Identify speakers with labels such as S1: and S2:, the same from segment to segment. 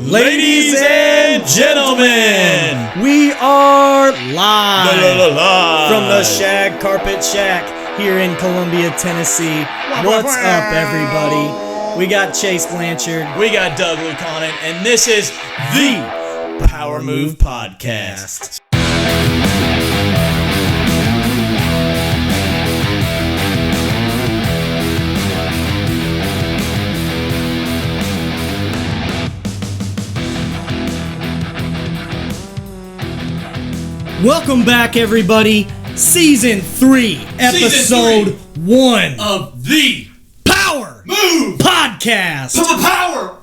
S1: Ladies and gentlemen,
S2: we are live from the Shag Carpet Shack here in Columbia, Tennessee. What's up, everybody? We got Chase Blanchard.
S1: We got Doug Lucanen, and this is the Power Move Podcast.
S2: Welcome back, everybody. Season 3, Episode 1
S1: of the
S2: Power
S1: Move
S2: Podcast.
S1: Power.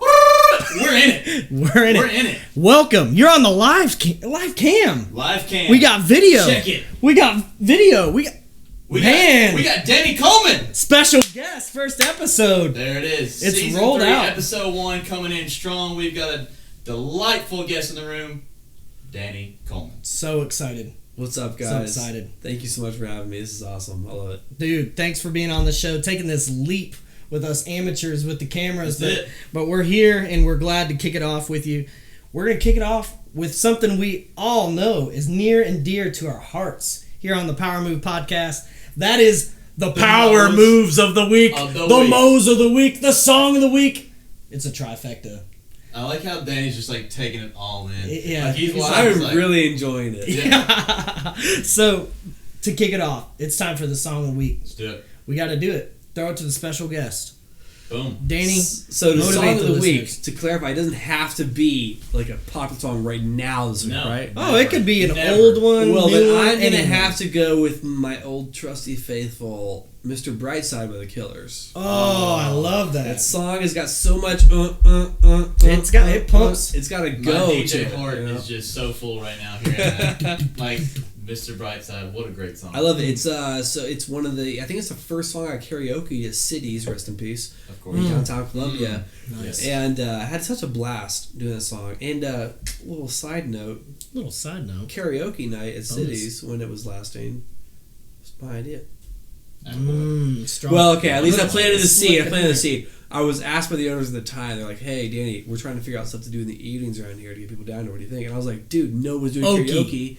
S1: We're in it.
S2: We're in it. Welcome. You're on the live cam.
S1: Live cam.
S2: We got video.
S1: Check it.
S2: We got video. We got
S1: Danny Coleman.
S2: Special guest, first episode.
S1: There it is.
S2: It's
S1: Season
S2: rolled
S1: 3,
S2: out.
S1: Episode 1 coming in strong. We've got a delightful guest in the room, Danny Coleman.
S2: So excited.
S3: What's up, guys?
S2: So excited.
S3: Thank you so much for having me. This is awesome. I love it.
S2: Dude, thanks for being on the show, taking this leap with us amateurs with the cameras.
S1: That's it.
S2: But we're here, and we're glad to kick it off with you. We're going to kick it off with something we all know is near and dear to our hearts here on the Power Move Podcast. That is the Power Moves of the Week, the Mows of the Week, the Song of the Week. It's a trifecta.
S1: I like how Danny's just like taking it all in.
S2: Yeah,
S3: I'm really enjoying it.
S2: Yeah. So, to kick it off, it's time for the Song of the Week.
S1: Let's do it.
S2: We got to do it. Throw it to the special guest.
S1: Boom.
S2: Danny,
S3: so the Song of the Week,
S2: listeners.
S3: to clarify, it doesn't have to be like a popular song right now this week, right?
S2: Oh, it could be an old one.
S3: Well,
S2: new
S3: then I'm
S2: one,
S3: going to
S2: anyone.
S3: have to go with my old trusty faithful, Mr. Brightside by the Killers.
S2: Oh, I love that.
S3: That song has got so much
S2: it pumps.
S3: It's got to
S1: My
S3: go.
S1: DJ
S3: to
S1: heart
S3: it, you know?
S1: is just so full right now hearing that. Like, Mr. Brightside, what a great song.
S3: I love it. It's so it's one of the, I think it's the first song I karaoke at Cities, rest in peace,
S1: Of course.
S3: in downtown Columbia.
S2: Nice.
S3: And I had such a blast doing that song. And little side note, karaoke night at Cities when it was lasting was my idea.
S2: Strong.
S3: Well, okay, at least I planted the seed. I was asked by the owners at the time, they're like, hey, Danny, we're trying to figure out stuff to do in the evenings around here to get people down there. What do you think? And I was like, dude, no one's doing karaoke.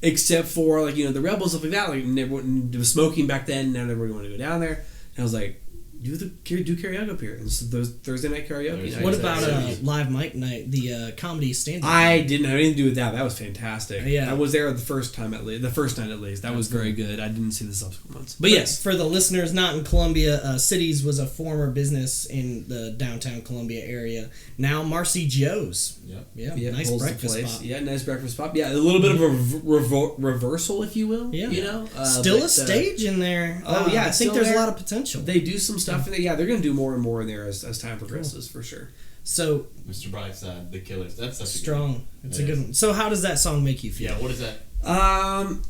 S3: Except for, like, you know, the Rebels, stuff like that. Like, everyone, it was smoking back then, now everybody wanted to go down there. And I was like, do karaoke up here. And so there's Thursday night karaoke night.
S2: What about live mic night, the comedy stand-up?
S3: I didn't have anything to do with that. That was fantastic.
S2: Yeah.
S3: I was there the first night at least. That was very good. I didn't see the subsequent ones. But yes.
S2: For the listeners not in Columbia, Cities was a former business in the downtown Columbia area. Now Marcy Joe's.
S1: Yep.
S2: Yeah, nice breakfast spot.
S3: Yeah, nice breakfast spot. Yeah, a little bit of a reversal, if you will.
S2: Yeah.
S3: You know?
S2: Still a stage in there.
S3: Oh, yeah.
S2: I think there's a lot of potential.
S3: They do some stuff in there. Yeah, they're going to do more and more in there as time progresses, for sure.
S2: So,
S1: Mr. Brightside, the Killers. That's such
S2: strong. It's a good one. So how does that song make you feel?
S1: Yeah, what is that?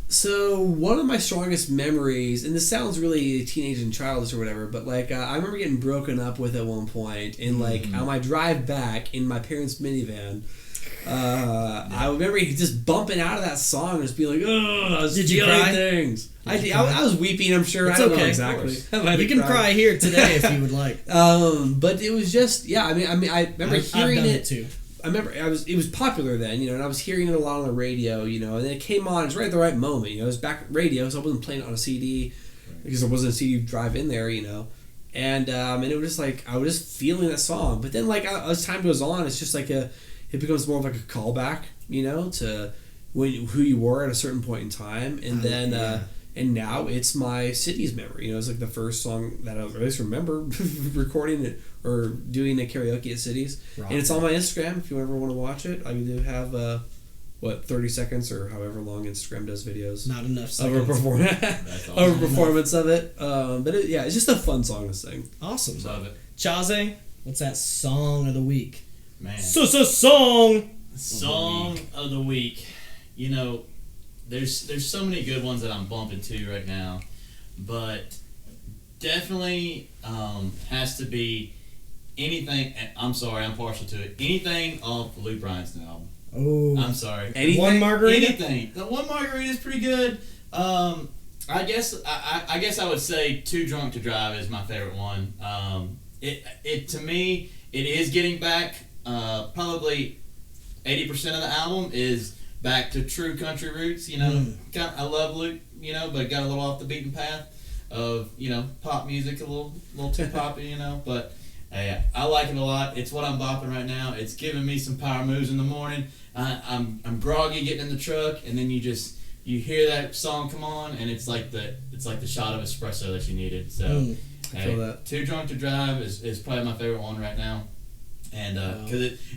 S3: So one of my strongest memories, and this sounds really teenage and childish or whatever, but like I remember getting broken up with at one point, and like on my drive back in my parents' minivan, I remember just bumping out of that song and just being like, "Oh, I was
S2: Did you
S3: feeling
S2: cry?
S3: things." I was weeping. I'm sure.
S2: It's
S3: I don't
S2: okay.
S3: know exactly.
S2: You can cry here today if you would like.
S3: But it was just I remember hearing
S2: I've done
S3: it
S2: too.
S3: I remember it was popular then, you know, and I was hearing it a lot on the radio, you know, and then it came on, it was right at the right moment, you know, it was back at radio, so I wasn't playing it on a CD, because there wasn't a CD drive in there, you know, and it was just like, I was just feeling that song, but then like, as time goes on, it's just like it becomes more of like a callback, you know, to who you were at a certain point in time, and then, and now it's my Cities memory, you know, it's like the first song that I at least remember recording it, or doing a karaoke at Cities.
S2: Rock.
S3: And it's on my Instagram if you ever want to watch it. I do have 30 seconds or however long Instagram does videos.
S2: Not enough
S3: Of a
S2: seconds.
S3: performance of it. But it's just a fun song to sing.
S2: Awesome.
S1: Love it.
S2: Chaze, what's that song of the week?
S1: Man.
S2: Song
S1: of the week. You know, there's so many good ones that I'm bumping to right now, but definitely has to be anything. I'm sorry, I'm partial to it. Anything off Luke Bryan's album.
S2: Oh,
S1: I'm sorry.
S2: One margarita.
S1: Anything. The One Margarita is pretty good. I guess I would say Too Drunk to Drive is my favorite one. It to me, it is getting back probably 80% of the album is back to true country roots. You know, I love Luke. You know, but got a little off the beaten path of pop music, a little too poppy. You know, but I like it a lot. It's what I'm bopping right now. It's giving me some power moves in the morning. I'm groggy getting in the truck, and then you hear that song come on, and it's like the shot of espresso that you needed. So
S3: I feel that.
S1: Too Drunk to Drive is probably my favorite one right now, and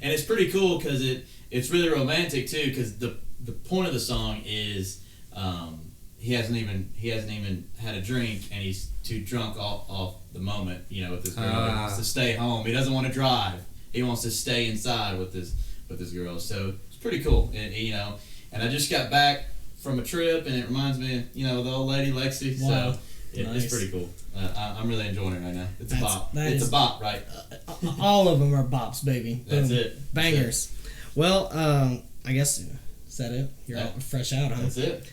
S1: it's pretty cool because it's really romantic too, because the point of the song is he hasn't even had a drink, and he's too drunk off the moment, with this girl. He wants to stay home. He doesn't want to drive. He wants to stay inside with this girl. So it's pretty cool, and I just got back from a trip, and it reminds me of the old lady Lexi.
S2: Wow.
S1: So it's pretty cool. I'm really enjoying it right now. It's a bop.
S2: It's
S1: a bop, right?
S2: All of them are bops, baby.
S1: That's
S2: Boom.
S1: it.
S2: Bangers. Well, I guess is that it? You're all fresh out, huh?
S1: That's it.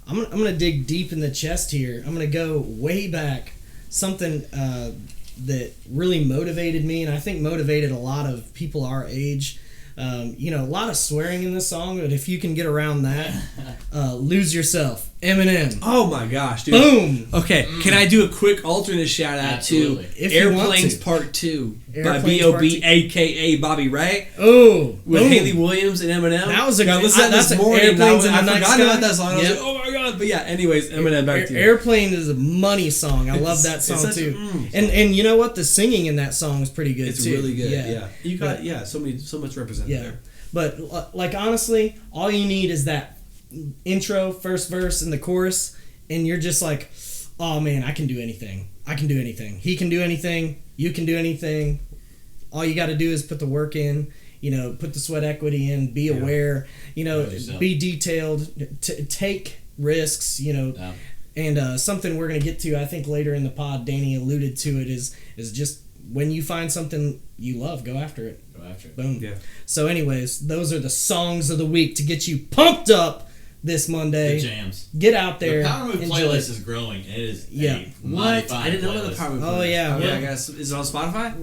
S2: I'm gonna dig deep in the chest here. I'm gonna go way back. Something that really motivated me, and I think motivated a lot of people our age. A lot of swearing in this song, but if you can get around that, Lose Yourself, Eminem.
S3: Oh my gosh, dude.
S2: Boom.
S3: Okay, can I do a quick alternate shout out to
S2: If you want
S3: Airplanes
S2: to.
S3: Part 2 by
S2: Airplanes
S3: B.O.B.
S2: Part 2.
S3: a.k.a. Bobby Ray
S2: Oh,
S3: with
S2: boom.
S3: Haley Williams and Eminem.
S2: That was a
S3: I
S2: good.
S3: listened to
S2: That's
S3: this morning.
S2: Airplanes in the
S3: I
S2: Night
S3: forgot
S2: Sky.
S3: about that song. I was
S2: Yep.
S3: like, oh my god. But yeah, anyways, Eminem back to you.
S2: Airplane is a money song. I love that song too. And you know what? The singing in that song is pretty good
S3: It's
S2: too.
S3: really good.
S2: Yeah.
S3: You got so much represented there.
S2: But like honestly, all you need is that intro, first verse, and the chorus, and you're just like, oh man, I can do anything. I can do anything. He can do anything. You can do anything. All you got to do is put the work in. Put the sweat equity in. Be aware. Be detailed. Take risks. And something we're gonna get to, I think later in the pod, Danny alluded to it, is just when you find something you love, go after it. Boom.
S3: Yeah.
S2: So anyways, those are the songs of the week to get you pumped up this Monday.
S1: The jams.
S2: Get out there.
S1: The Power Move
S2: enjoy
S1: playlist
S2: it.
S1: is growing. It is
S3: What? I didn't know about the Power Move.
S2: Oh, yeah.
S3: Okay, I guess. Is it on Spotify?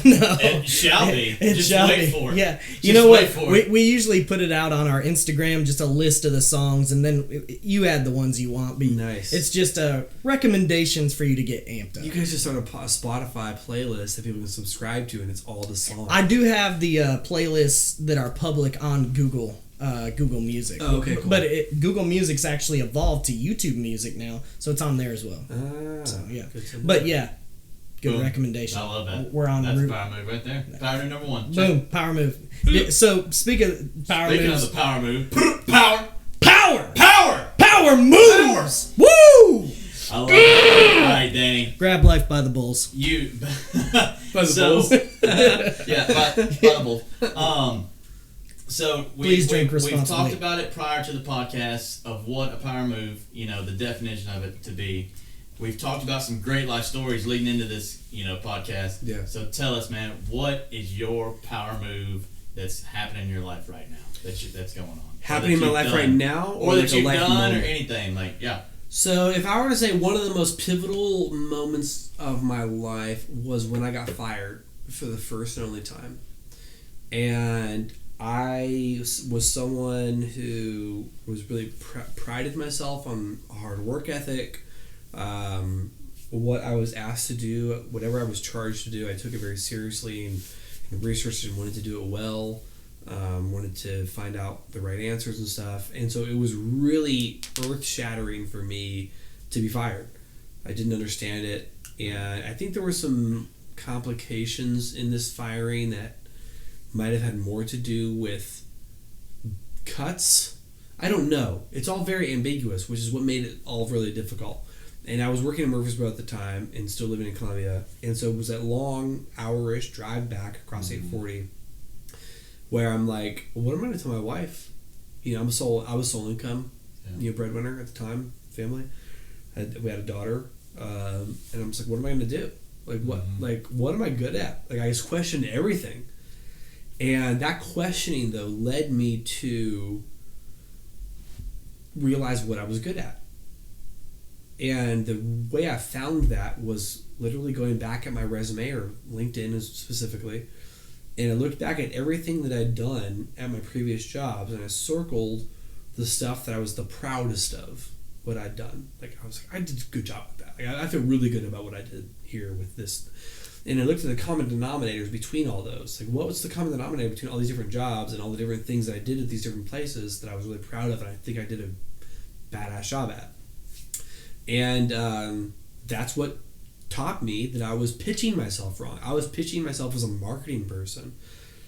S2: No.
S1: It shall be.
S2: It
S1: Just
S2: shall
S1: wait
S2: be.
S1: for it.
S2: Yeah.
S1: Just
S2: You know
S1: wait
S2: what?
S1: for it.
S2: We usually put it out on our Instagram, just a list of the songs, and then you add the ones you want.
S3: Nice.
S2: It's just recommendations for you to get amped up.
S3: You guys just start a Spotify playlist that people can subscribe to, and it's all the songs.
S2: I do have the playlists that are public on Google Music.
S3: Oh, okay, cool.
S2: But Google Music's actually evolved to YouTube Music now, so it's on there as well. So yeah,
S3: good to know.
S2: but yeah, good
S1: Boom.
S2: recommendation.
S1: I love that.
S2: We're on
S1: That's
S2: route.
S1: Power Move right there. Power Move number 1.
S2: Boom, Power Move. So speaking of Power
S1: Speaking
S2: Moves,
S1: of the Power Move, power
S2: moves. Woo!
S1: I love it. All right, Danny.
S2: Grab life by the bulls.
S1: You
S3: By the bulls.
S1: Yeah, by the bulls. So
S2: Please drink
S1: we've
S2: responsibly.
S1: talked about it prior to the podcast of what a power move, the definition of it to be. We've talked about some great life stories leading into this, podcast.
S3: Yeah.
S1: So tell us, man, what is your power move that's happening in your life right now that's going on?
S3: Happening in my life right now?
S1: Or
S3: like
S1: that
S3: a
S1: you've
S3: life
S1: done
S3: moment?
S1: or anything.
S3: So if I were to say one of the most pivotal moments of my life was when I got fired for the first and only time. And I was someone who was really prided myself on a hard work ethic. What I was asked to do, whatever I was charged to do, I took it very seriously and researched and wanted to do it well. Wanted to find out the right answers and stuff. And so it was really earth-shattering for me to be fired. I didn't understand it. And I think there were some complications in this firing that might have had more to do with cuts. I don't know. It's all very ambiguous, which is what made it all really difficult. And I was working in Murfreesboro at the time and still living in Columbia. And so it was that long hour-ish drive back across 840 where I'm like, well, what am I going to tell my wife? I was sole income, breadwinner at the time, family. We had a daughter. And I'm just like, what am I going to do? What am I good at? I just questioned everything. And that questioning, though, led me to realize what I was good at. And the way I found that was literally going back at my resume, or LinkedIn specifically, And I looked back at everything that I'd done at my previous jobs, and I circled the stuff that I was the proudest of what I'd done. Like, I was like, I did a good job with that. Like, I feel really good about what I did here with this. And I looked at the common denominators between all those. Like, what was the common denominator between all these different jobs and all the different things that I did at these different places that I was really proud of and I think I did a badass job at. And that's what taught me that I was pitching myself wrong. I was pitching myself as a marketing person.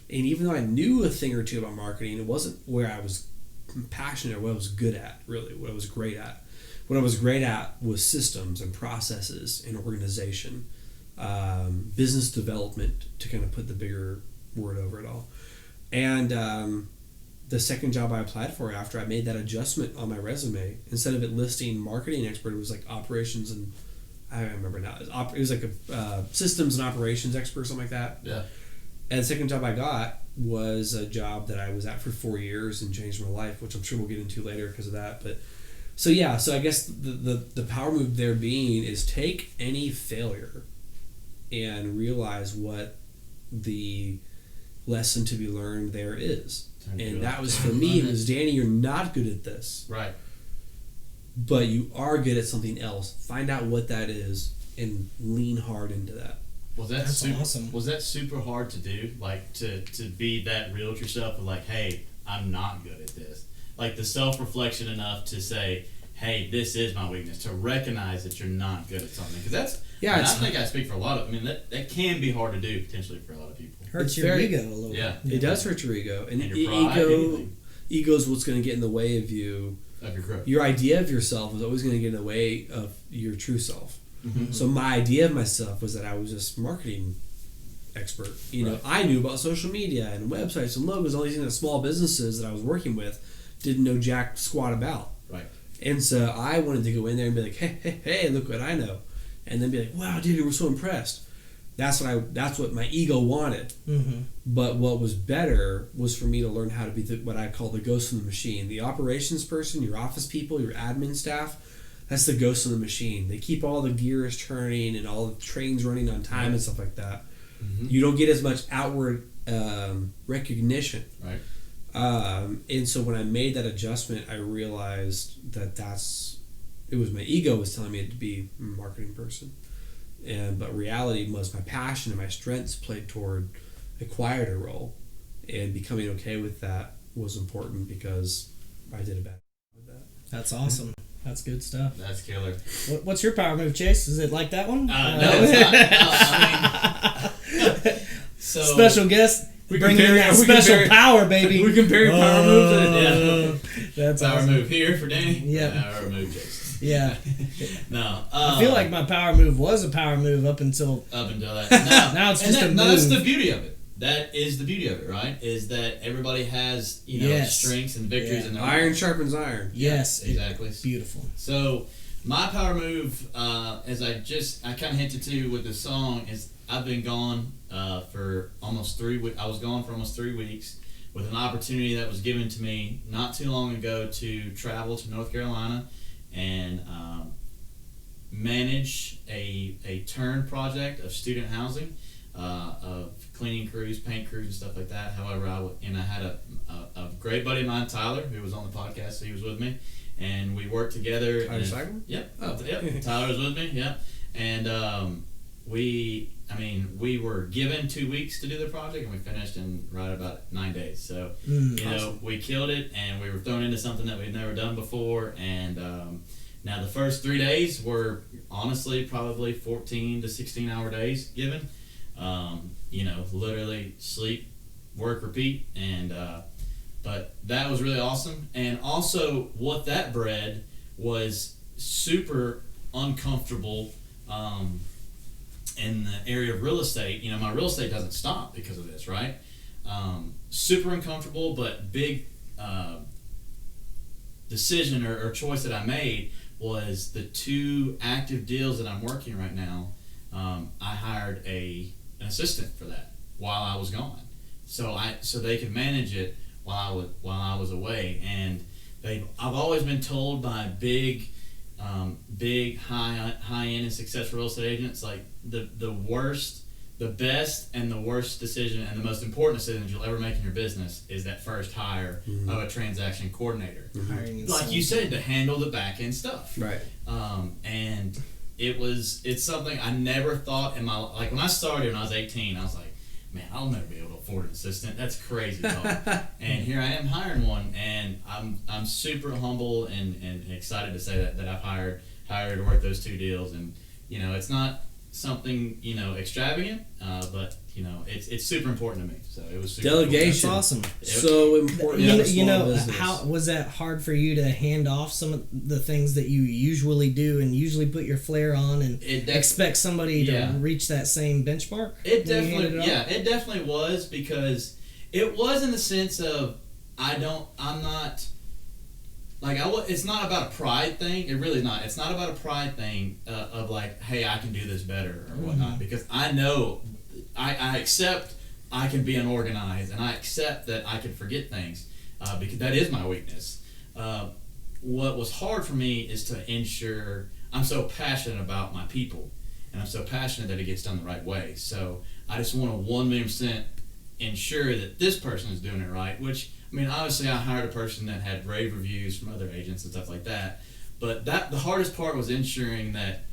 S3: And even though I knew a thing or two about marketing, it wasn't where I was passionate or what I was good at, really, what I was great at. What I was great at was systems and processes and organization, business development, to kind of put the bigger word over it all. And the second job I applied for after I made that adjustment on my resume, instead of it listing marketing expert, it was like operations and I don't remember now. It was like a systems and operations expert, something like that.
S1: Yeah.
S3: And the second job I got was a job that I was at for 4 years and changed my life, which I'm sure we'll get into later because of that. But so I guess the power move there being is take any failure and realize what the lesson to be learned there is. And that was for me. It was, Danny, you're not good at this.
S1: Right.
S3: But you are good at something else. Find out what that is and lean hard into that.
S1: That's
S2: awesome.
S1: Was that super hard to do? Like to be that real with yourself, of like, hey, I'm not good at this. Like the self-reflection enough to say, hey, this is my weakness. To recognize that you're not good at something, because that's I think I speak for a lot of. I mean, that can be hard to do potentially for a lot of people.
S2: Hurts your ego a little bit.
S1: Yeah,
S3: it does hurt your ego, and
S1: your pride,
S3: ego is what's going to get in the way of you.
S1: Of your growth.
S3: Your idea of yourself is always going to get in the way of your true self.
S1: Mm-hmm.
S3: So my idea of myself was that I was just marketing expert. You know, I knew about social media and websites and logos, all these things that small businesses that I was working with didn't know jack squat about.
S1: Right.
S3: And so I wanted to go in there and be like, hey, look what I know. And then be like, wow, dude, we're so impressed. That's what my ego wanted.
S2: Mm-hmm.
S3: But what was better was for me to learn how to be what I call the ghost in the machine. The operations person, your office people, your admin staff, that's the ghost in the machine. They keep all the gears turning and all the trains running on time and stuff like that. Mm-hmm. You don't get as much outward recognition.
S1: Right.
S3: And so when I made that adjustment, I realized that it was my ego was telling me to be a marketing person. But reality was my passion and my strengths played toward a quieter role, and becoming okay with that was important because I did a bad job with that.
S2: That's awesome. That's good stuff.
S1: That's killer.
S2: What's your power move, Chase? Is it like that one?
S1: No, it's not. No, I mean, so
S2: special guest. Bringing in that special power, baby.
S3: We compare power moves.
S2: That's
S1: power
S2: awesome.
S1: move here for Danny.
S2: Yeah.
S1: Power move, Jason.
S2: Yeah.
S1: No.
S2: I feel like my power move was a power move up until
S1: that.
S2: Now it's just a move.
S1: That's the beauty of it. That is the beauty of it, right? Is that everybody has strengths and victories and
S3: iron sharpens iron.
S2: Yes,
S1: exactly.
S2: Beautiful.
S1: So my power move, as I kind of hinted to with the song, is I've been gone for almost 3 weeks. I was gone for almost 3 weeks with an opportunity that was given to me not too long ago to travel to North Carolina and manage a turn project of student housing, of cleaning crews, paint crews, and stuff like that. However, I had a great buddy of mine, Tyler, who was on the podcast, so he was with me, and we worked together.
S3: Tyler Seidel?
S1: Yep. Tyler was with me. Yep. And we were given 2 weeks to do the project, and we finished in right about 9 days. So, awesome. We killed it, and we were thrown into something that we'd never done before. And now the first 3 days were honestly probably 14 to 16 hour days given. Literally sleep, work, repeat, and but that was really awesome. And also, what that bred was super uncomfortable. In the area of real estate, my real estate doesn't stop because of this, right? Super uncomfortable, but big decision or choice that I made was the 2 active deals that I'm working right now. I hired an assistant for that while I was gone, so they could manage it while I was away. And I've always been told by big high end and successful real estate agents, like the worst the best and the worst decision and the most important decision you'll ever make in your business is that first hire of a transaction coordinator. Like you said, to handle the back end stuff.
S3: Right.
S1: And it's something I never thought in my, like when I started when I was 18, I was like, man, I'll never be able to afford an assistant. That's crazy talk. And here I am hiring one, and I'm super humble and excited to say that I've hired to work those 2 deals. And it's not something extravagant, but it's super important to me. So it was super
S3: delegation.
S2: That's awesome.
S3: So important.
S2: How was that hard for you to hand off some of the things that you usually do and usually put your flair on and expect somebody to reach that same benchmark?
S1: It definitely was, because it was in the sense of it's not about a pride thing. It really is not. It's not about a pride thing of like, hey, I can do this better or whatnot, because I know I accept I can be unorganized, and I accept that I can forget things because that is my weakness. What was hard for me is to ensure I'm so passionate about my people, and I'm so passionate that it gets done the right way. So I just want to 1,000,000% ensure that this person is doing it right, which, I mean, obviously I hired a person that had rave reviews from other agents and stuff like that, but the hardest part was ensuring that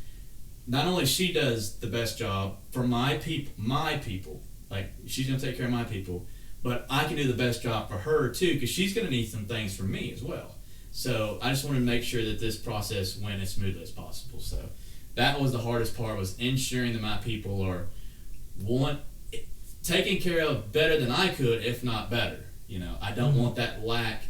S1: not only she does the best job for my people, like she's going to take care of my people, but I can do the best job for her too, because she's going to need some things from me as well. So I just wanted to make sure that this process went as smoothly as possible. So that was the hardest part, was ensuring that my people are taken care of better than I could, if not better. I don't want that lack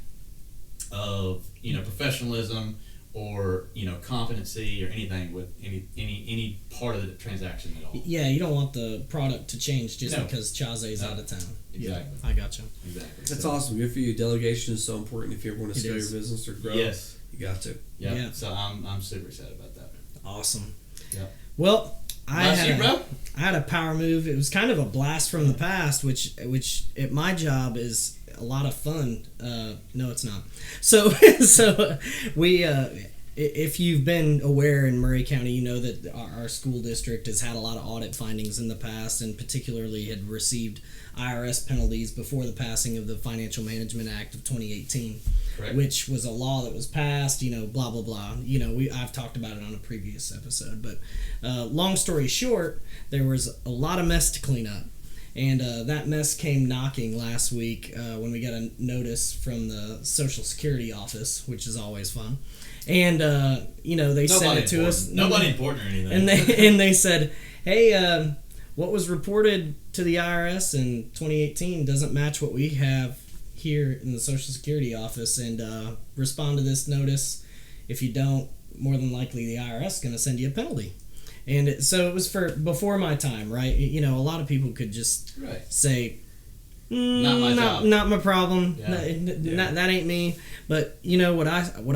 S1: of professionalism or competency or anything with any part of the transaction at all.
S2: Yeah, you don't want the product to change just because Chaze's out of town.
S1: Exactly.
S2: I gotcha.
S1: Exactly.
S3: That's awesome. Good for you. Delegation is so important if you ever want to scale your business or grow.
S1: Yes.
S3: You got to.
S1: Yeah. So I'm super excited about that.
S2: Awesome.
S1: Yeah.
S2: Well, I
S1: bro?
S2: I had a power move. It was kind of a blast from the past, which at my job is a lot of fun. No, it's not. So we if you've been aware in Murray County, you know that our school district has had a lot of audit findings in the past, and particularly had received IRS penalties before the passing of the Financial Management Act of 2018.
S1: Correct.
S2: Which was a law that was passed, blah, blah, blah. I've talked about it on a previous episode. But long story short, there was a lot of mess to clean up. And that mess came knocking last week when we got a notice from the Social Security office, which is always fun. And, they sent it to us.
S1: Nobody important or anything.
S2: And they said, hey, what was reported to the IRS in 2018 doesn't match what we have here in the Social Security office, and respond to this notice. If you don't, more than likely the IRS is going to send you a penalty. And so it was for before my time, right? A lot of people could just say,
S1: not my job.
S2: Not my problem.
S1: Yeah.
S2: That ain't me. But what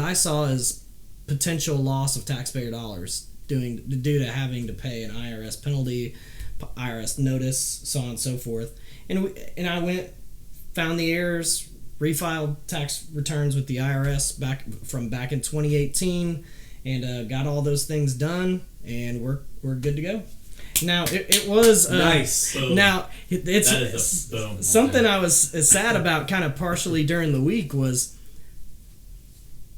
S2: I saw is potential loss of taxpayer dollars due to having to pay an IRS penalty, IRS notice, so on and so forth. And I went, found the errors, refiled tax returns with the IRS back in 2018, and got all those things done, and we're good to go. Now it was
S3: nice.
S2: Now it's something I was sad about, kind of partially during the week, was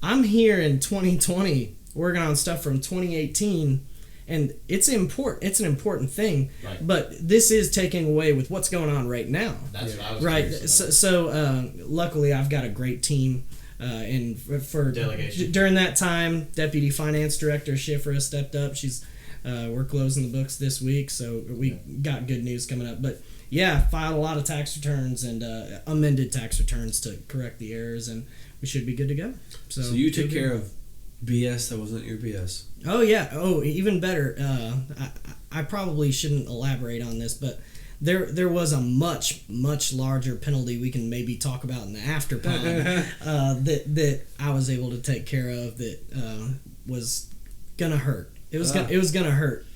S2: I'm here in 2020 working on stuff from 2018. And it's important. It's an important thing,
S1: right.
S2: But this is taking away with what's going on right now.
S1: That's what I was
S2: right. So luckily, I've got a great team, and for
S1: delegation
S2: during that time, Deputy Finance Director Shifra stepped up. We're closing the books this week, so we got good news coming up. But filed a lot of tax returns and amended tax returns to correct the errors, and we should be good to go. So
S3: you took care of BS that wasn't your BS.
S2: Oh yeah. Oh, even better. I probably shouldn't elaborate on this, but there was a much larger penalty we can maybe talk about in the afterpod that I was able to take care of that was gonna hurt. It was gonna hurt.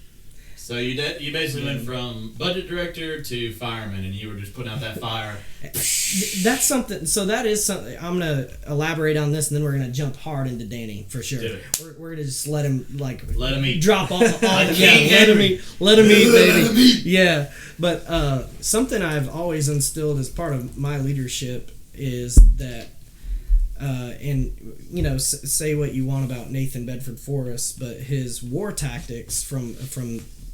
S1: So you basically went from budget director to fireman, and you were just putting out that fire.
S2: That's something. So that is something. I'm gonna elaborate on this, and then we're gonna jump hard into Danny for sure.
S1: Do it.
S2: We're gonna just let him
S1: eat.
S2: drop all
S1: Like
S2: yeah,
S1: King Henry.
S2: let him eat, baby. Yeah, but something I've always instilled as part of my leadership is that. And say what you want about Nathan Bedford Forrest, but his war tactics from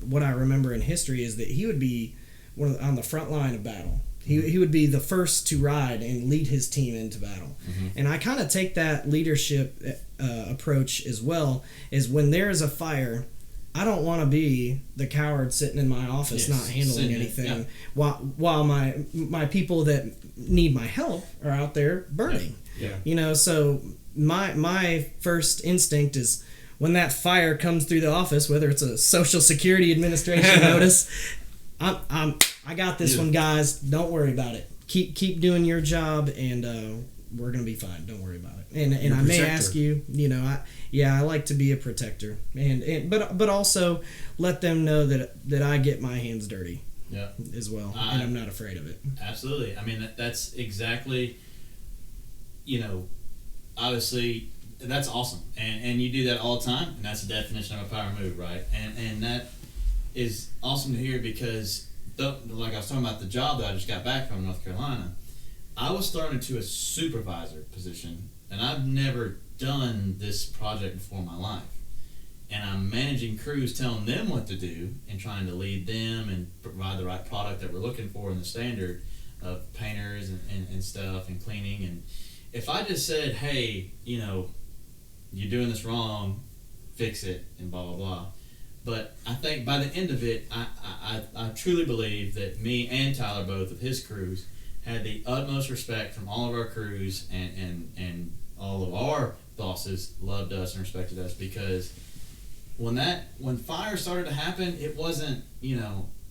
S2: what I remember in history is that he would be on the front line of battle. He would be the first to ride and lead his team into battle. Mm-hmm. And I kind of take that leadership approach as well. Is when there is a fire, I don't want to be the coward sitting in my office not handling anything while my people that need my help are out there burning.
S3: Yeah.
S2: So my first instinct is when that fire comes through the office, whether it's a Social Security Administration notice, I got this one, guys. Don't worry about it. Keep doing your job, and we're gonna be fine. Don't worry about it. And I may ask you, I like to be a protector, but also let them know that I get my hands dirty, as well, and I'm not afraid of it.
S1: Absolutely. I mean that's exactly. Obviously, that's awesome, and you do that all the time, and that's the definition of a power move, right? And that is awesome to hear because, like I was talking about the job that I just got back from North Carolina, I was thrown into a supervisor position, and I've never done this project before in my life, and I'm managing crews, telling them what to do, and trying to lead them and provide the right product that we're looking for in the standard of painters and stuff and cleaning. And if I just said, hey, you're doing this wrong, fix it, and blah, blah, blah. But I think by the end of it, I truly believe that me and Tyler, both of his crews, had the utmost respect from all of our crews, and all of our bosses loved us and respected us, because when fire started to happen, it wasn't,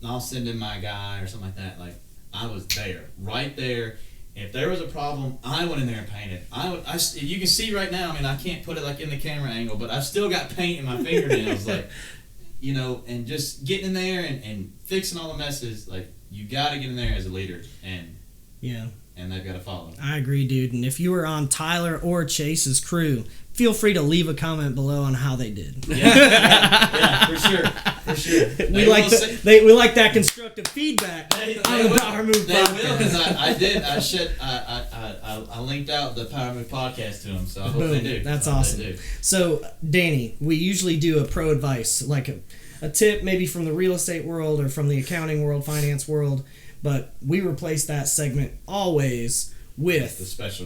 S1: I'll send in my guy or something like that. Like, I was there, right there. If there was a problem, I went in there and painted. You can see right now, I mean, I can't put it like in the camera angle, but I've still got paint in my fingernails, like, and just getting in there and fixing all the messes. Like, you got to get in there as a leader, and they've got to follow.
S2: I agree, dude. And if you were on Tyler or Chase's crew, feel free to leave a comment below on how they did.
S1: Yeah, for sure.
S2: We like that constructive feedback on the Power Move podcast.
S1: They will, because I linked out the Power Move podcast to them, so I hope they do.
S2: That's awesome. So, Danny, we usually do a pro advice, like a tip maybe from the real estate world or from the accounting world, finance world, but we replace that segment always with
S1: the special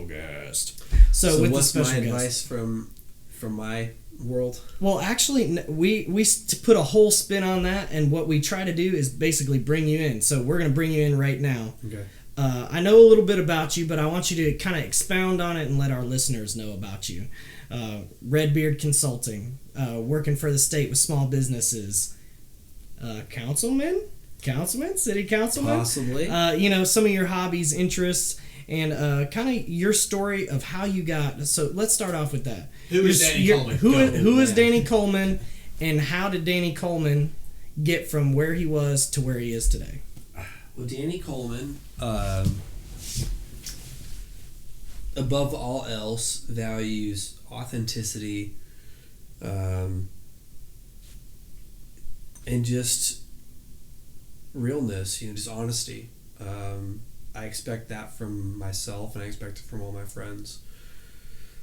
S1: guest.
S2: So with
S3: what's
S2: the special
S3: my
S2: guest.
S3: advice from my world?
S2: Well, actually, we put a whole spin on that, and what we try to do is basically bring you in. So we're going to bring you in right now.
S3: Okay.
S2: I know a little bit about you, but I want you to kind of expound on it and let our listeners know about you. Redbeard Consulting, working for the state with small businesses. Councilman, city councilman?
S3: Possibly.
S2: Some of your hobbies, interests, and kind of your story of how you got. So let's start off with that.
S1: Who is Danny Coleman?
S2: Who is Danny Coleman, and how did Danny Coleman get from where he was to where he is today?
S3: Well, Danny Coleman, above all else, values authenticity, and just realness, just honesty. I expect that from myself, and I expect it from all my friends.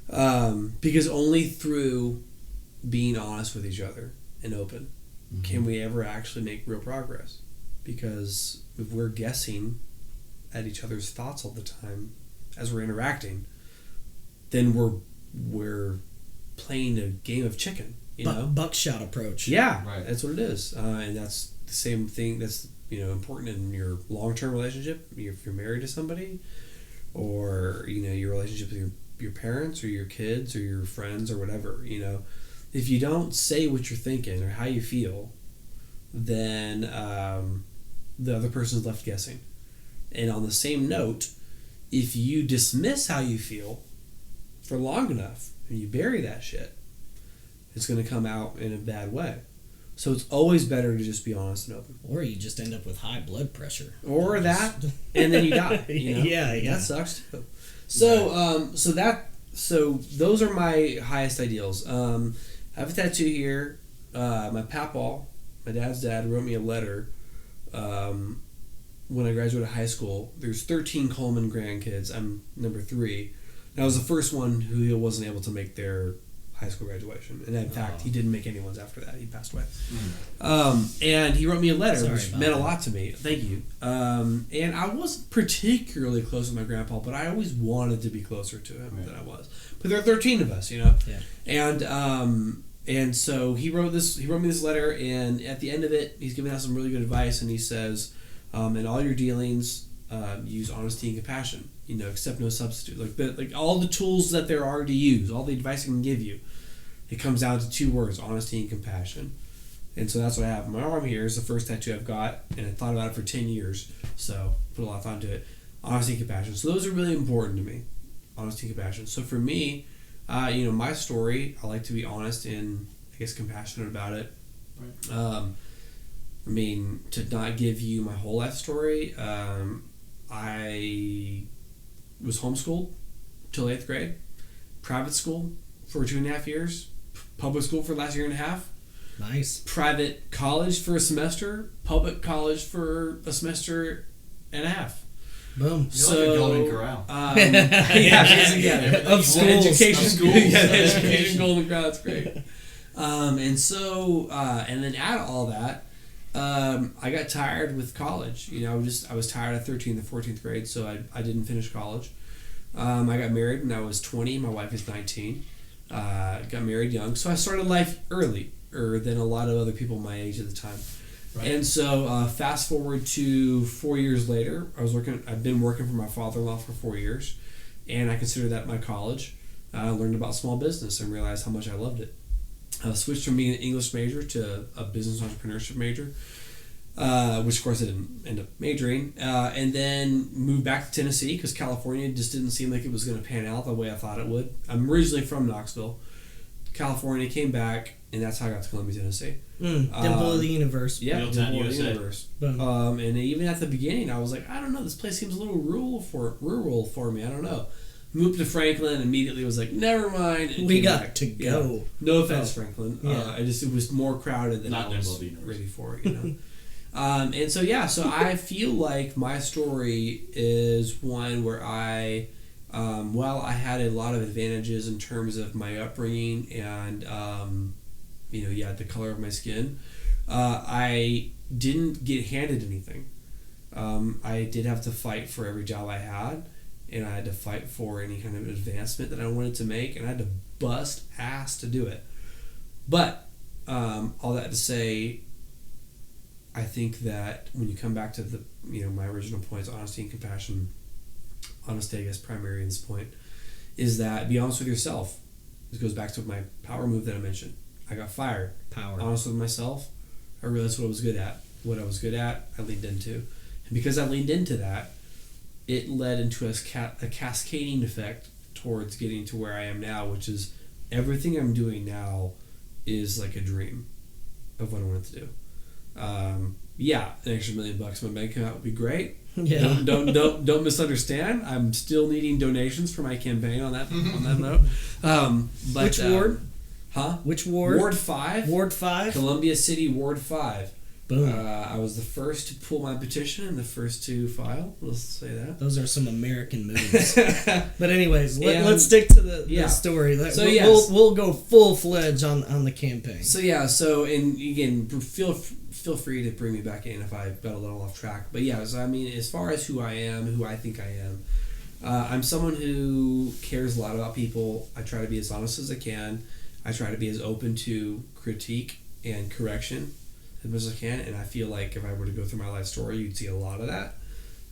S3: Because only through being honest with each other and open can we ever actually make real progress. Because if we're guessing at each other's thoughts all the time as we're interacting, then we're playing a game of chicken.
S2: Buckshot approach.
S3: Yeah,
S1: right.
S3: That's what it is, and that's the same thing that's important in your long-term relationship. If you're married to somebody, or your relationship with your parents or your kids or your friends or whatever. If you don't say what you're thinking or how you feel, then the other person's left guessing. And on the same note, if you dismiss how you feel for long enough and you bury that shit, it's going to come out in a bad way. So it's always better to just be honest and open.
S2: Or you just end up with high blood pressure.
S3: Or that, and then you die. You know?
S2: Yeah.
S3: That sucks too. So, so those are my highest ideals. I have a tattoo here. My papaw, my dad's dad, wrote me a letter when I graduated high school. There's 13 Coleman grandkids. I'm number 3. And I was the first one who wasn't able to make their high school graduation. And in fact, he didn't make anyone's after that. He passed away. And he wrote me a letter, which meant a lot to me. Thank you. And I wasn't particularly close with my grandpa, but I always wanted to be closer to him than I was. But there are 13 of us, you know?
S2: Yeah.
S3: And so he wrote me this letter, and at the end of it, he's giving out some really good advice, and he says, in all your dealings, use honesty and compassion. You know, accept no substitute. Like all the tools that there are to use, all the advice I can give you, it comes down to 2 words: honesty and compassion. And so that's what I have. My arm here is the first tattoo I've got, and I thought about it for 10 years, so put a lot of thought into it. Honesty and compassion. So those are really important to me. Honesty and compassion. So for me, you know, my story, I like to be honest and, I guess, compassionate about it. Right. I mean, to not give you my whole life story, I was homeschooled till 8th grade, private school for 2.5 years, public school for the last 1.5 years.
S2: Nice.
S3: Private college for a semester, public college for a semester and a half.
S2: Boom.
S1: You're like a Golden Corral.
S3: Of school.
S1: Education.
S3: Education Golden Corral, that's great. And so, and then out of all that, I got tired with college. You know, I was tired of 13th and 14th grade, so I didn't finish college. I got married when I was 20. My wife is 19. Got married young, so I started life earlier than a lot of other people my age at the time. Right. And so, fast forward to 4 years later, I've been working for my father-in-law for 4 years, and I consider that my college. I learned about small business and realized how much I loved it. I switched from being an English major to a business entrepreneurship major, which of course I didn't end up majoring, and then moved back to Tennessee because California just didn't seem like it was going to pan out the way I thought it would. I'm originally from Knoxville, California, came back, and that's how I got to Columbia, Tennessee.
S2: Dimple of the universe.
S3: Yeah,
S1: Dimple
S3: of the universe. And even at the beginning, I was like, I don't know, this place seems a little rural for me. I don't know. Moved to Franklin, immediately was like, never mind.
S2: We got to go.
S3: Yeah. No offense, Franklin.
S2: Yeah.
S3: It was more crowded than I was ready for, you know. And so I feel like my story is one where while I had a lot of advantages in terms of my upbringing and, the color of my skin, I didn't get handed anything. I did have to fight for every job I had, and I had to fight for any kind of advancement that I wanted to make, and I had to bust ass to do it. But all that to say, I think that when you come back to my original points, honesty and compassion, honesty, I guess, primary in this point, is that be honest with yourself. This goes back to my power move that I mentioned. I got fired.
S2: Power.
S3: Honest with myself. I realized what I was good at. What I was good at, I leaned into. And because I leaned into that, it led into a cascading effect towards getting to where I am now, which is everything I'm doing now is like a dream of what I wanted to do. An extra $1 million in my bank account would be great.
S2: Yeah.
S3: Don't misunderstand. I'm still needing donations for my campaign on that note.
S2: Which ward? Which ward?
S3: Ward 5.
S2: Ward 5?
S3: Columbia City, Ward 5.
S2: Boom.
S3: I was the first to pull my petition and the first to file. Let's say that.
S2: Those are some American moves. But anyways, let's stick to the story. We'll go full-fledged on the campaign.
S3: And again, feel free to bring me back in if I've got a little off track. But as far as who I am, who I think I am, I'm someone who cares a lot about people. I try to be as honest as I can. I try to be as open to critique and correction as much as I can, and I feel like if I were to go through my life story, you'd see a lot of that.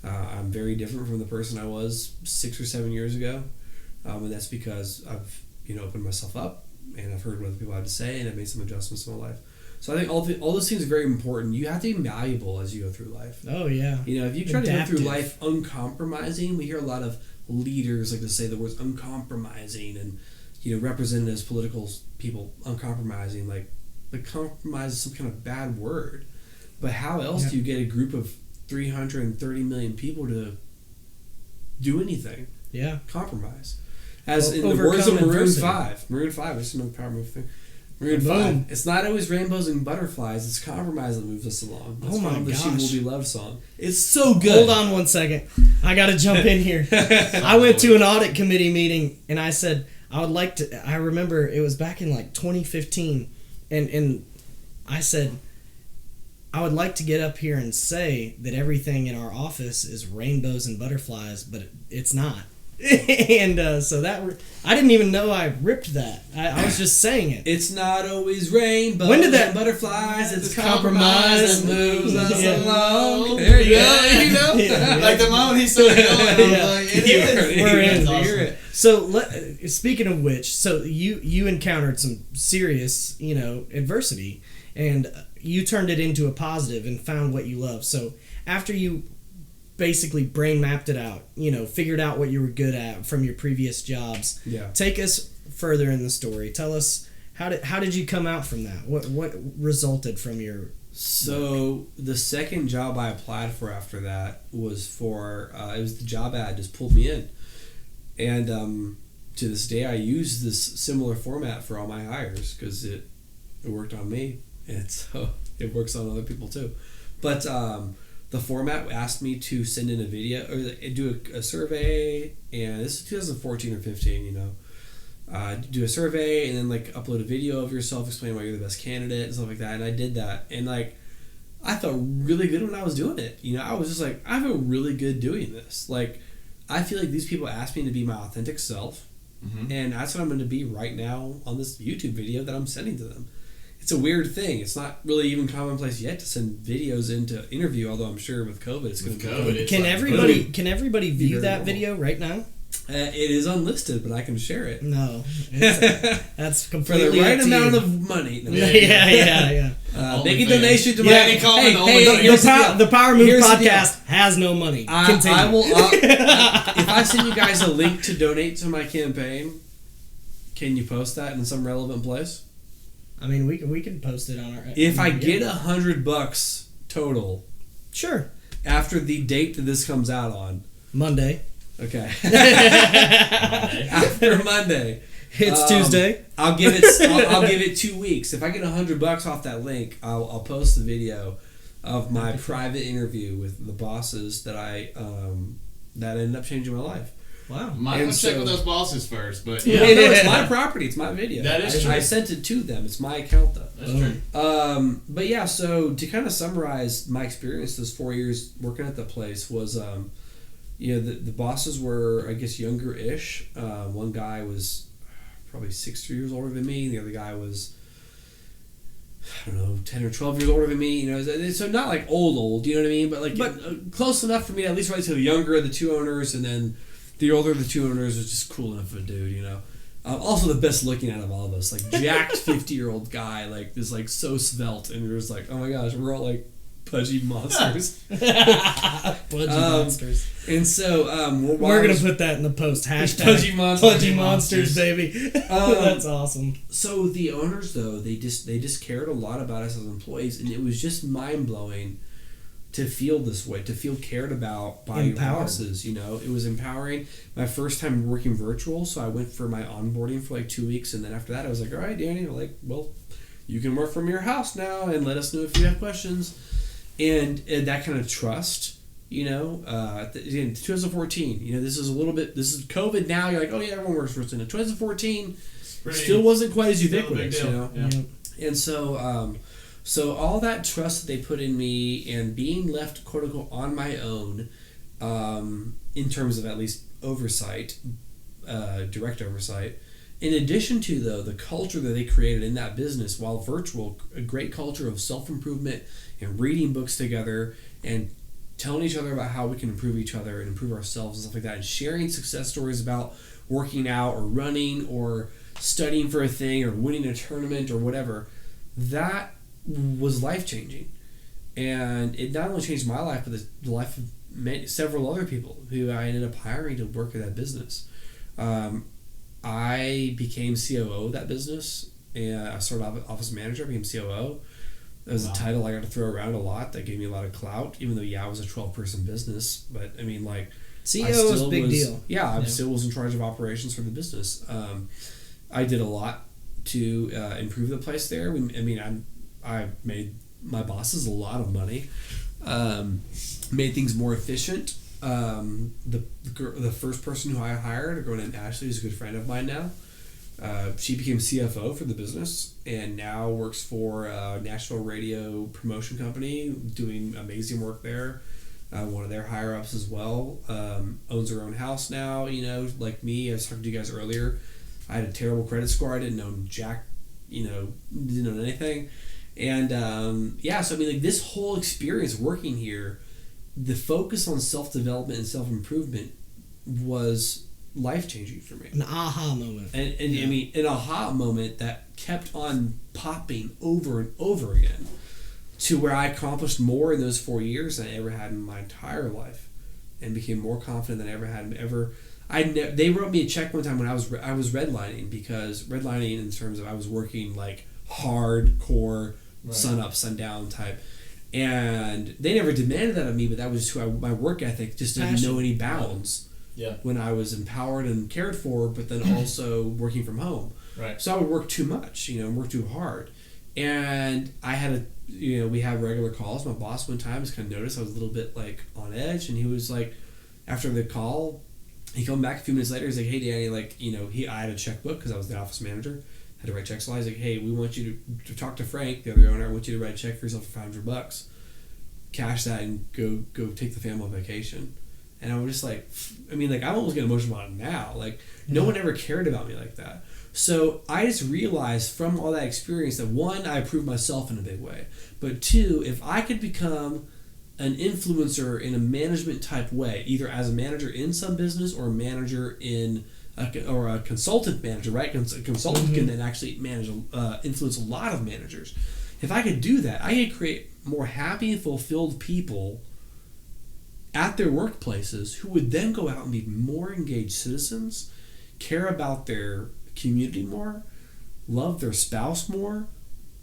S3: I'm very different from the person I was 6 or 7 years ago, and that's because I've opened myself up, and I've heard what other people have to say, and I've made some adjustments in my life. So I think all those things are very important. You have to be malleable as you go through life.
S2: Oh, yeah.
S3: If you try to go through life uncompromising, we hear a lot of leaders like to say the words uncompromising, and representatives, political people, uncompromising. Like, Like, compromise is some kind of bad word. But how else do you get a group of 330 million people to do anything?
S2: Yeah.
S3: Compromise. As in the words of Maroon 5. Maroon 5 is another power move thing. Maroon 5. It's not always rainbows and butterflies. It's compromise that moves us along. That's from the She Will Be Loved song. It's so good.
S2: Hold on one second. I got to jump in here. I went to an audit committee meeting, and I said, I remember it was back in like 2015, and I said, I would like to get up here and say that everything in our office is rainbows and butterflies, but it's not. And so I didn't even know I ripped that. I was just saying it.
S3: It's not always rainbows and butterflies. It's compromise that moves us along.
S1: There you go. Yeah. Like the moment he started going, I'm like,
S2: We're in.
S1: Awesome.
S2: So speaking of which, so you encountered some serious, adversity, and you turned it into a positive and found what you love. So after you basically brain mapped it out, figured out what you were good at from your previous jobs.
S3: Yeah.
S2: Take us further in the story. Tell us how did you come out from that? What resulted from your
S3: So the second job I applied for after that was for it was the job ad just pulled me in. And to this day I use this similar format for all my hires because it worked on me, and so it works on other people too. But the format asked me to send in a video or do a survey, and this is 2014 or 15, do a survey and then like upload a video of yourself explaining why you're the best candidate and stuff like that. And I did that, and like I felt really good when I was doing it. I was just like, I feel really good doing this. Like, I feel like these people asked me to be my authentic self, and that's what I'm going to be right now on this YouTube video that I'm sending to them. It's a weird thing. It's not really even commonplace yet to send videos into interview, although I'm sure with COVID it's going to be.
S2: Can everybody view that video right now?
S3: It is unlisted, but I can share it.
S2: No, that's completely
S3: for the right amount
S2: you.
S3: Of money. No,
S2: yeah.
S3: Make a donation to
S1: Danny Coleman.
S2: The Power Move podcast has no money. Continue.
S3: I will. If I send you guys a link to donate to my campaign, can you post that in some relevant place?
S2: I mean, we can post it on our.
S3: If I get $100 total,
S2: sure.
S3: After the date that this comes out on,
S2: Monday.
S3: Okay. After Monday,
S2: it's Tuesday.
S3: I'll give it 2 weeks. If I get $100 off that link, I'll post the video of my private interview with the bosses that that ended up changing my life.
S2: Wow.
S1: Might want to check with those bosses first, but
S3: no, it's my property. It's my video.
S1: That is true.
S3: I sent it to them. It's my account though.
S1: That's true.
S3: But yeah, so to kind of summarize my experience those 4 years working at the place was, the bosses were, I guess, younger-ish. One guy was probably 6 years older than me. The other guy was, I don't know, 10 or 12 years older than me. So not like old, you know what I mean? But close enough for me to at least relate to the younger of the two owners, and then the older of the two owners was just cool enough of a dude, Also the best looking out of all of us, like jacked 50-year-old guy, like this, like so svelte, and you're just like, oh my gosh, we're all like pudgy monsters.
S2: Pudgy monsters.
S3: And so
S2: we're gonna put that in the post hashtag.
S3: Pudgy
S2: monsters, baby. That's awesome.
S3: So the owners though, they just cared a lot about us as employees, and it was just mind blowing to feel this way, to feel cared about by your bosses. It was empowering. My first time working virtual, so I went for my onboarding for like 2 weeks, and then after that I was like, all right, Danny, you can work from your house now, and let us know if you have questions. And that kind of trust, in 2014, this is COVID now, you're like, oh yeah, everyone works for us. In 2014, still wasn't quite as ubiquitous, And so, so all that trust that they put in me and being left, quote unquote, on my own, in terms of at least oversight, direct oversight, in addition to, though, the culture that they created in that business, while virtual, a great culture of self-improvement and reading books together and telling each other about how we can improve each other and improve ourselves and stuff like that, and sharing success stories about working out or running or studying for a thing or winning a tournament or whatever, that was life-changing. And it not only changed my life, but the life of several other people who I ended up hiring to work at that business. I became COO of that business and I started off office manager, became COO. That was
S1: Wow.
S3: a title I got to throw around a lot. That gave me a lot of clout, even though I was a 12-person business. But I mean, like,
S2: CEO
S3: I
S2: is
S3: still
S2: a big deal.
S3: Yeah, I
S2: Yeah.
S3: still was in charge of operations for the business. I did a lot to improve the place there. I made my bosses a lot of money, made things more efficient. The first person who I hired, a girl named Ashley, who's a good friend of mine now. She became CFO for the business and now works for a national radio promotion company, doing amazing work there. One of their higher ups as well. Owns her own house now. You know, like me, I was talking to you guys earlier. I had a terrible credit score. I didn't know jack. Didn't know anything. And so I mean, like, this whole experience working here, the focus on self-development and self-improvement was life-changing for me.
S2: An aha moment.
S3: And I mean, an aha moment that kept on popping over and over again, to where I accomplished more in those 4 years than I ever had in my entire life, and became more confident than I ever had ever. They wrote me a check one time when I was redlining, because redlining in terms of I was working like hardcore,
S1: right,
S3: sun up, sun down type, and they never demanded that of me, but that was who my work ethic just didn't
S2: Passion.
S3: know any bounds.
S1: Yeah.
S3: When I was empowered and cared for, but then also working from home.
S1: Right.
S3: So I would work too much, and work too hard. And I had we have regular calls. My boss one time just kind of noticed I was a little bit like on edge, and he was like, after the call, he came back a few minutes later. He's like, "Hey, Danny, like, I had a checkbook because I was the office manager, had to write checks. So I was like, "Hey, we want you to talk to Frank, the other owner. I want you to write a check for yourself for $500, cash that, and go take the family on vacation." And I was just like, I'm almost getting emotional about it now. Like, no one ever cared about me like that. So I just realized from all that experience that, one, I improved myself in a big way. But two, if I could become an influencer in a management type way, either as a manager in some business or a manager or a consultant manager, right? A consultant can then actually influence a lot of managers. If I could do that, I could create more happy and fulfilled people at their workplaces, who would then go out and be more engaged citizens, care about their community more, love their spouse more,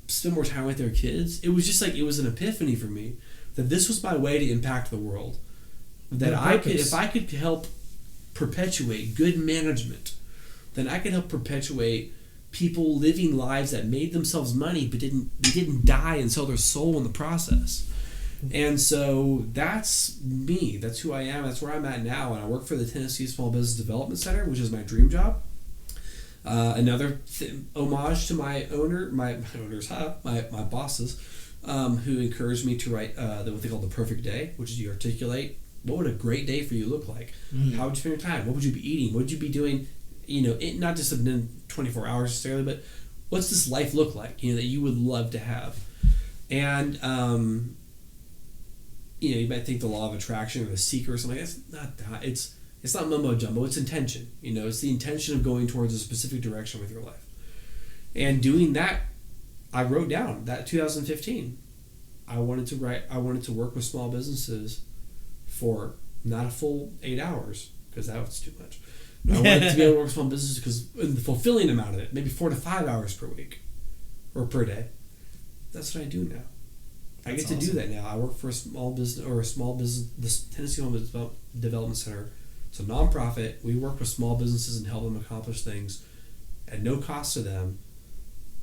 S3: spend more time with their kids. It was just like, it was an epiphany for me that this was my way to impact the world. That if I could help perpetuate good management, then I could help perpetuate people living lives that made themselves money but didn't die and sell their soul in the process. And so that's me. That's who I am. That's where I'm at now. And I work for the Tennessee Small Business Development Center, which is my dream job. Another homage to my bosses, who encouraged me to write what they call the perfect day, which is you articulate what would a great day for you look like. How would you spend your time? What would you be eating? What would you be doing? Not just in 24 hours necessarily, but what's this life look like? That you would love to have. And you might think the law of attraction or the seeker or something. That's not that. It's not mumbo jumbo. It's intention. It's the intention of going towards a specific direction with your life. And doing that, I wrote down that 2015. I wanted to work with small businesses for not a full 8 hours, because that was too much. I wanted to be able to work with small businesses because in the fulfilling amount of it, maybe 4 to 5 hours per week or per day. That's what I do now. I get to do that now. I work for a small business, this Tennessee Small Business Development Center. It's a nonprofit. We work with small businesses and help them accomplish things at no cost to them.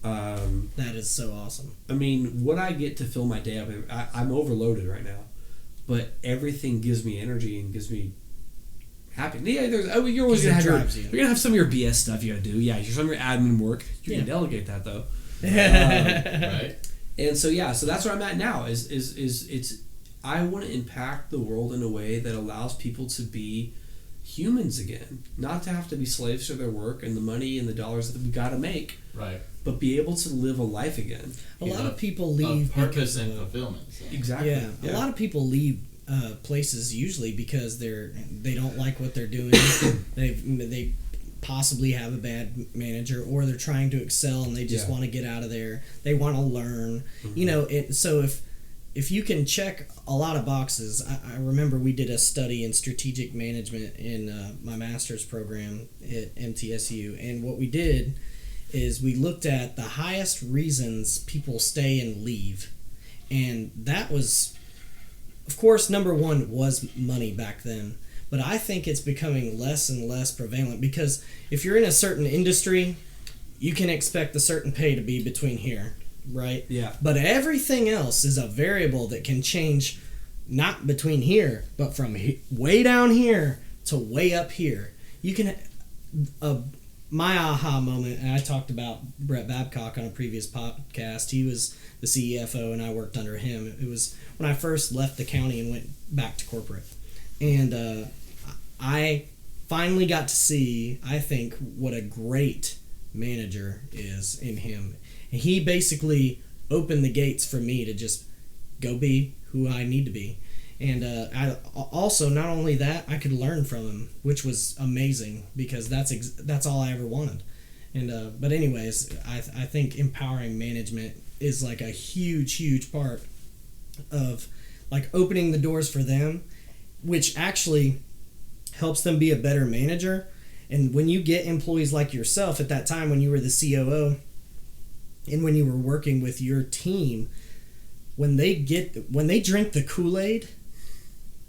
S2: That is so awesome.
S3: What I get to fill my day up, I'm overloaded right now, but everything gives me energy and gives me happiness. Yeah, you're always gonna have some of your BS stuff you gotta do. Yeah, some of your admin work. You can delegate that though.
S1: Right.
S3: And so so that's where I'm at now. Is I want to impact the world in a way that allows people to be humans again, not to have to be slaves to their work and the money and the dollars that we got to make,
S1: right?
S3: But be able to live a life again.
S2: A lot of people leave
S1: purpose and fulfillment. So.
S3: Exactly.
S2: Yeah, a lot of people leave places usually because they don't like what they're doing. they possibly have a bad manager, or they're trying to excel and they just want to get out of there. They want to learn. So if you can check a lot of boxes, I remember we did a study in strategic management in my master's program at MTSU, and what we did is we looked at the highest reasons people stay and leave. And that was, of course, number one was money back then. But I think it's becoming less and less prevalent because if you're in a certain industry, you can expect a certain pay to be between here, right?
S3: Yeah.
S2: But everything else is a variable that can change, not between here, but from way down here to way up here. You can, my aha moment, and I talked about Brett Babcock on a previous podcast. He was the CFO and I worked under him. It was when I first left the county and went back to corporate. And I finally got to see, I think, what a great manager is in him. And he basically opened the gates for me to just go be who I need to be. And I also, not only that, I could learn from him, which was amazing because that's all I ever wanted. And but anyways, I think empowering management is like a huge part of like opening the doors for them, which actually helps them be a better manager. And when you get employees like yourself at that time when you were the COO and when you were working with your team, when they drink the Kool-Aid,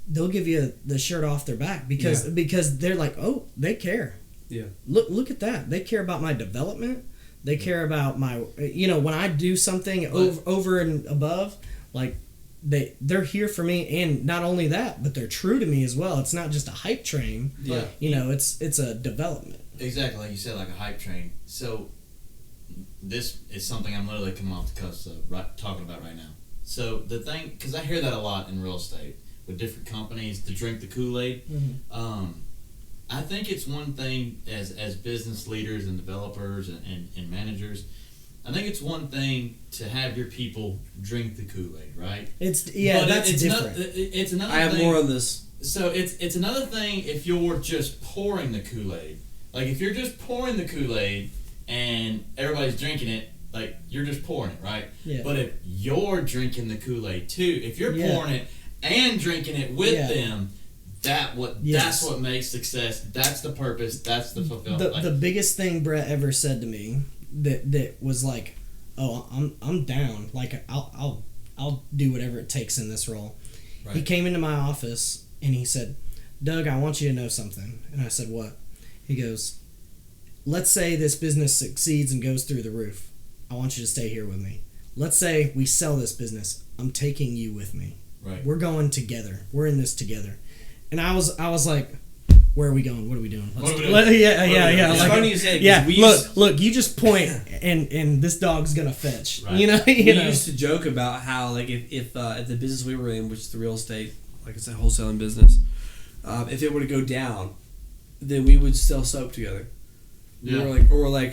S2: they'll give you the shirt off their back because they're like, oh, they care.
S3: Yeah.
S2: Look at that. They care about my development. They care about my, when I do something over and above, like they're here for me. And not only that, but they're true to me as well. It's not just a hype train.
S3: Yeah.
S2: It's a development.
S1: Exactly, like you said, like a hype train. So this is something I'm literally coming off the cusp of talking about right now. So the thing, because I hear that a lot in real estate with different companies to drink the Kool-Aid.
S2: Mm-hmm.
S1: I think it's one thing as business leaders and developers and managers. I think it's one thing to have your people drink the Kool-Aid, right?
S2: That's
S1: it's
S2: different.
S1: It's another
S3: I have
S1: thing,
S3: more on this.
S1: So it's another thing if you're just pouring the Kool-Aid. Like if you're just pouring the Kool-Aid and everybody's drinking it, like you're just pouring it, right?
S2: Yeah.
S1: But if you're drinking the Kool-Aid too, if you're pouring it and drinking it with them, that's what makes success. That's the purpose. That's the fulfillment.
S2: The biggest thing Brett ever said to me that was like, oh, I'm down. Like I'll do whatever it takes in this role. Right. He came into my office and he said, Doug, I want you to know something. And I said, what? He goes, let's say this business succeeds and goes through the roof. I want you to stay here with me. Let's say we sell this business. I'm taking you with me.
S1: Right.
S2: We're going together. We're in this together. And I was like, where are we going? What are we doing? Yeah.
S3: It's funny you say.
S2: Yeah. Look. You just point, and this dog's gonna fetch.
S3: Right. We used to joke about how, like, if the business we were in, which is the real estate, like I said, wholesaling business, if it were to go down, then we would sell soap together. Yeah.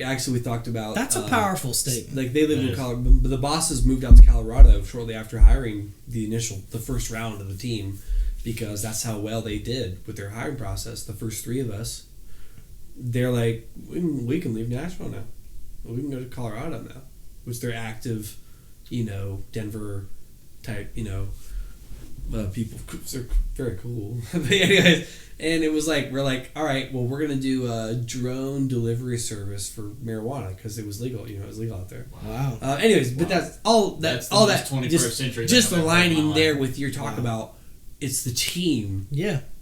S3: Actually, we talked about.
S2: That's a powerful statement.
S3: Like they lived in Colorado, but the bosses moved out to Colorado shortly after hiring the first round of the team. Because that's how well they did with their hiring process. The first three of us, they're like, we can leave Nashville now. We can go to Colorado now. Which they're active, Denver type, people. They're very cool. But anyways, and it was like, we're like, all right, well, we're going to do a drone delivery service for marijuana because it was legal. It was legal out there.
S2: Wow.
S3: But that's all that
S1: 21st century
S3: just aligning there with your talk about. It's the team,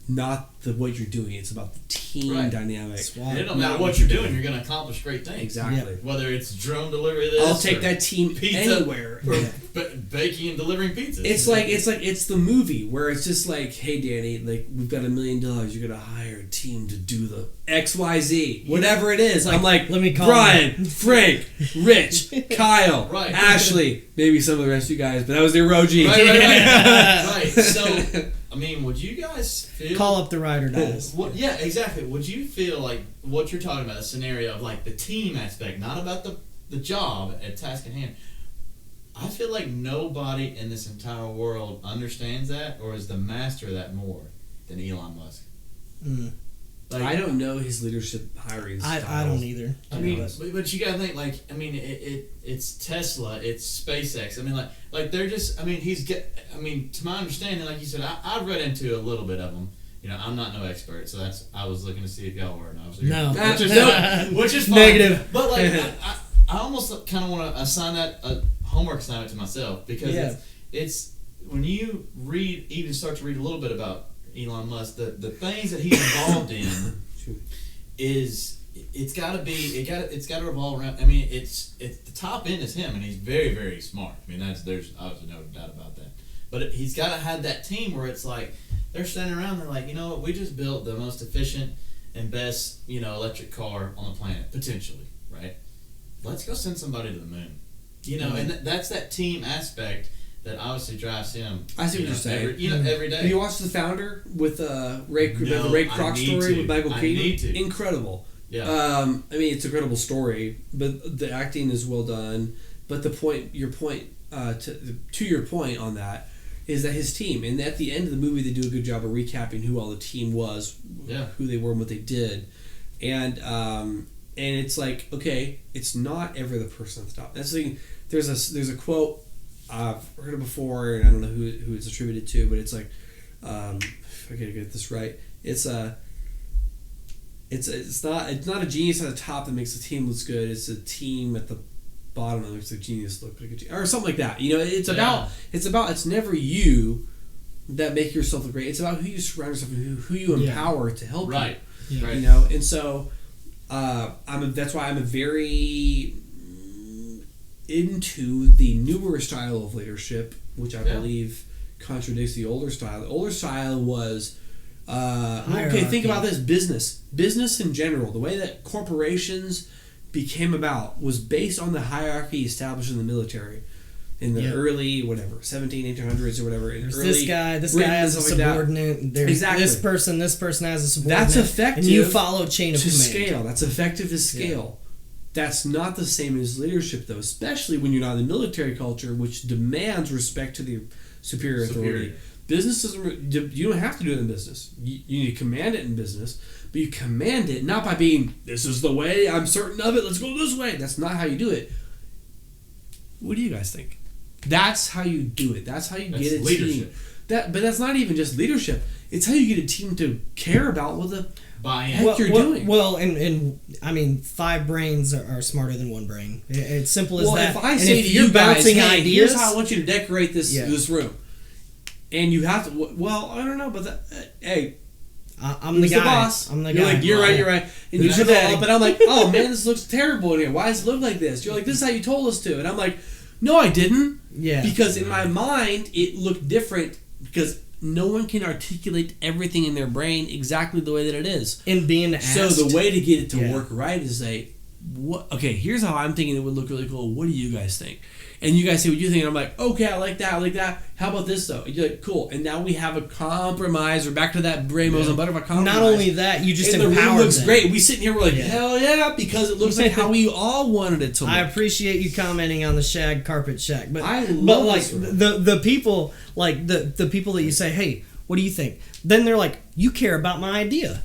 S3: not what you're doing. It's about the team dynamic.
S1: And it don't matter what you're doing, you're going to accomplish great things.
S3: Exactly.
S1: Yeah. Whether it's drone delivery,
S3: I'll take that team
S1: pizza,
S3: anywhere.
S1: Or baking and delivering pizzas.
S3: It's the movie where it's just like, hey Danny, like we've got $1 million. You're going to hire a team to do the XYZ, whatever it is. I'm like, let me call Brian, Frank, Rich, Kyle, Ashley, maybe some of the rest of you guys, but that was the Eroji.
S1: Right. So, I mean, would you guys feel...
S2: Call up the ride or dies.
S1: Yeah, exactly. Would you feel like what you're talking about, a scenario of like the team aspect, not about the job at task at hand. I feel like nobody in this entire world understands that or is the master of that more than Elon Musk.
S2: Mm.
S3: Like, I don't know his leadership hiring styles.
S2: I don't either.
S1: I mean, but you gotta think it's Tesla, it's SpaceX. I mean, like they're just. I mean, to my understanding, like you said, I've read into a little bit of them. I'm not no expert, so I was looking to see if y'all were.
S2: No,
S1: which is fine.
S2: Negative.
S1: But like, I almost kind of want to assign that a homework assignment to myself because it's when you start to read a little bit about Elon Musk, the things that he's involved in is it's got to revolve around. I mean, it's the top end is him, and he's very, very smart. I mean, there's obviously no doubt about that. But he's got to have that team where it's like they're standing around, they're like, you know what, we just built the most efficient and best, electric car on the planet, potentially, right? Let's go send somebody to the moon. And that's that team aspect that obviously drives him.
S3: I see what you're saying.
S1: Every day.
S3: Have you watched The Founder with the Ray Kroc story with Michael Keaton? Incredible.
S1: Yeah.
S3: I mean, it's an incredible story, but the acting is well done. But to your point on that, is that his team, and at the end of the movie, they do a good job of recapping who all the team was, who they were, and what they did, and it's like, okay, it's not ever the person at the top. That's the thing. There's a quote I've heard it before, and I don't know who it's attributed to, but it's like, if I gotta get this right, it's not a genius at the top that makes the team look good. It's a team at the bottom that makes the genius look like a genius, or something like that. It's never you that make yourself look great. It's about who you surround yourself with, who you empower to help you.
S1: Right.
S3: And so that's why I'm very into the newer style of leadership, which I believe contradicts the older style. The older style was think about this: business in general. The way that corporations became about was based on the hierarchy established in the military in the early 1800s or whatever.
S2: This guy has a subordinate. There's this person has a subordinate.
S3: That's effective.
S2: And you follow chain of command.
S3: Scale. That's effective to scale. That's not the same as leadership, though, especially when you're not in the military culture, which demands respect to the superior authority. Business you don't have to do it in business. You need to command it in business, but you command it not by being, this is the way, I'm certain of it, let's go this way. That's not how you do it. What do you guys think? That's how you do it. That's how you get a team. But that's not even just leadership. It's how you get a team to care about what the heck you're doing.
S2: Well, and I mean, 5 brains are smarter than 1 brain. It's simple as that.
S3: If I say to you guys, hey, here's how I want you to decorate this room. And you have to. Well, I don't know, but hey,
S2: I'm the guy.
S3: Boss.
S2: I'm the
S3: guy.
S2: You're
S3: like, you're right. And you should go up, and I'm like, oh man, this looks terrible in here. Why does it look like this? You're like, this is how you told us to, and I'm like, no, I didn't.
S2: Yeah.
S3: Because in my mind, it looked different because no one can articulate everything in their brain exactly the way that it is.
S2: And being asked.
S3: So the way to get it to work right is say, okay, here's how I'm thinking it would look really cool. What do you guys think? And you guys say what you think, and I'm like, okay, I like that. How about this, though? And you're like, cool. And now we have a compromise. We're back to that Rainbows and Butterfly compromise.
S2: Not only that, you just empower them.
S3: The room looks great. We sitting here, we're like, hell yeah, because it looks like how we all wanted it to look.
S2: I appreciate you commenting on the shag carpet shack. But
S3: like
S2: the people, like the people that you say, hey, what do you think? Then they're like, you care about my idea.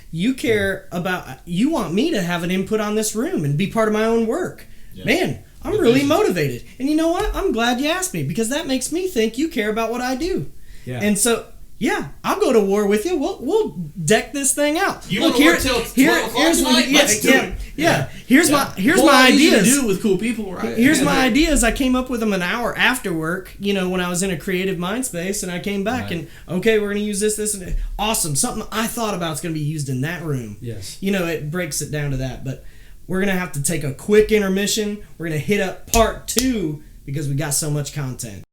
S2: You care about, you want me to have an input on this room and be part of my own work. Yeah. Man, I'm really motivated. And you know what? I'm glad you asked me because that makes me think you care about what I do. Yeah. And so, yeah, I'll go to war with you. We'll deck this thing out.
S1: You want to work till 12 o'clock tonight? Let's do it.
S2: Yeah. Here's my ideas.
S3: To do with cool people, right?
S2: Here's my ideas. I came up with them an hour after work, when I was in a creative mind space, and I came back and, okay, we're going to use this, and awesome. Something I thought about is going to be used in that room.
S3: Yes.
S2: It breaks it down to that. But we're going to have to take a quick intermission. We're going to hit up part 2 because we got so much content.